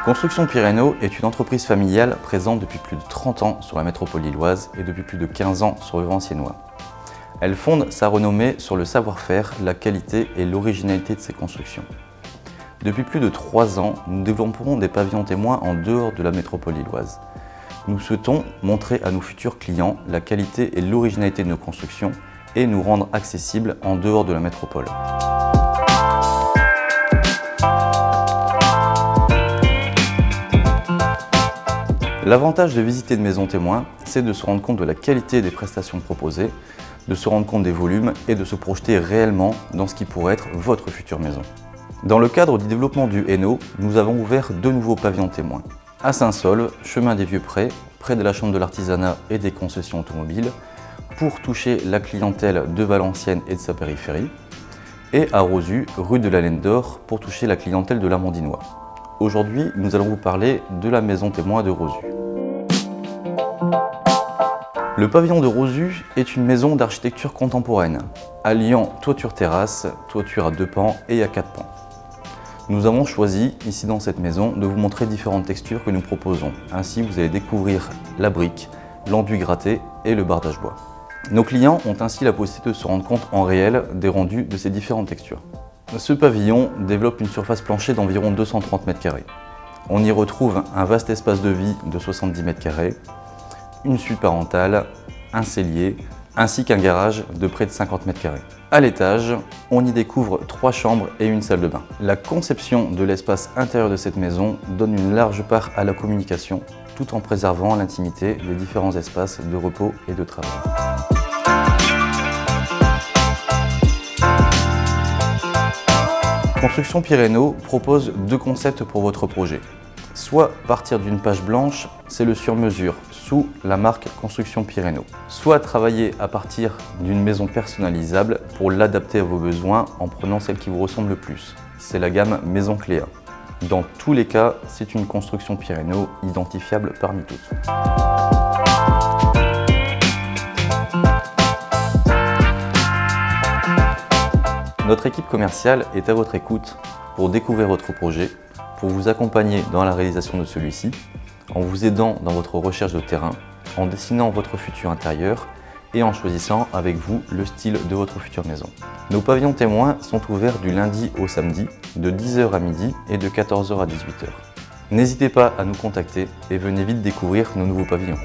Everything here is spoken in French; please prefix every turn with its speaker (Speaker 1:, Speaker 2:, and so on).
Speaker 1: Construction Pyréno est une entreprise familiale présente depuis plus de 30 ans sur la métropole lilloise et depuis plus de 15 ans sur le Valenciennois. Elle fonde sa renommée sur le savoir-faire, la qualité et l'originalité de ses constructions. Depuis plus de 3 ans, nous développons des pavillons témoins en dehors de la métropole lilloise. Nous souhaitons montrer à nos futurs clients la qualité et l'originalité de nos constructions et nous rendre accessibles en dehors de la métropole. L'avantage de visiter une maison témoin, c'est de se rendre compte de la qualité des prestations proposées, de se rendre compte des volumes et de se projeter réellement dans ce qui pourrait être votre future maison. Dans le cadre du développement du Hainaut, nous avons ouvert 2 nouveaux pavillons témoins. À Saint-Saulve, chemin des Vieux-Prés, près de la Chambre de l'Artisanat et des concessions automobiles, pour toucher la clientèle de Valenciennes et de sa périphérie, et à Rosu, rue de la Laine d'Or, pour toucher la clientèle de l'Amandinois. Aujourd'hui, nous allons vous parler de la maison témoin de Rosu. Le pavillon de Rosu est une maison d'architecture contemporaine, alliant toiture-terrasse, toiture à 2 pans et à 4 pans. Nous avons choisi, ici dans cette maison, de vous montrer différentes textures que nous proposons. Ainsi, vous allez découvrir la brique, l'enduit gratté et le bardage bois. Nos clients ont ainsi la possibilité de se rendre compte en réel des rendus de ces différentes textures. Ce pavillon développe une surface planchée d'environ 230 m². On y retrouve un vaste espace de vie de 70 m², une suite parentale, un cellier, ainsi qu'un garage de près de 50 m². À l'étage, on y découvre 3 chambres et une salle de bain. La conception de l'espace intérieur de cette maison donne une large part à la communication, tout en préservant l'intimité des différents espaces de repos et de travail. Construction Pyréno propose 2 concepts pour votre projet. Soit partir d'une page blanche, c'est le sur-mesure, sous la marque Construction Pyréno. Soit travailler à partir d'une maison personnalisable pour l'adapter à vos besoins en prenant celle qui vous ressemble le plus. C'est la gamme Maison Cléa. Dans tous les cas, c'est une construction Pyréno identifiable parmi toutes. Notre équipe commerciale est à votre écoute pour découvrir votre projet, pour vous accompagner dans la réalisation de celui-ci, en vous aidant dans votre recherche de terrain, en dessinant votre futur intérieur et en choisissant avec vous le style de votre future maison. Nos pavillons témoins sont ouverts du lundi au samedi, de 10 h à midi et de 14 h à 18 h. N'hésitez pas à nous contacter et venez vite découvrir nos nouveaux pavillons.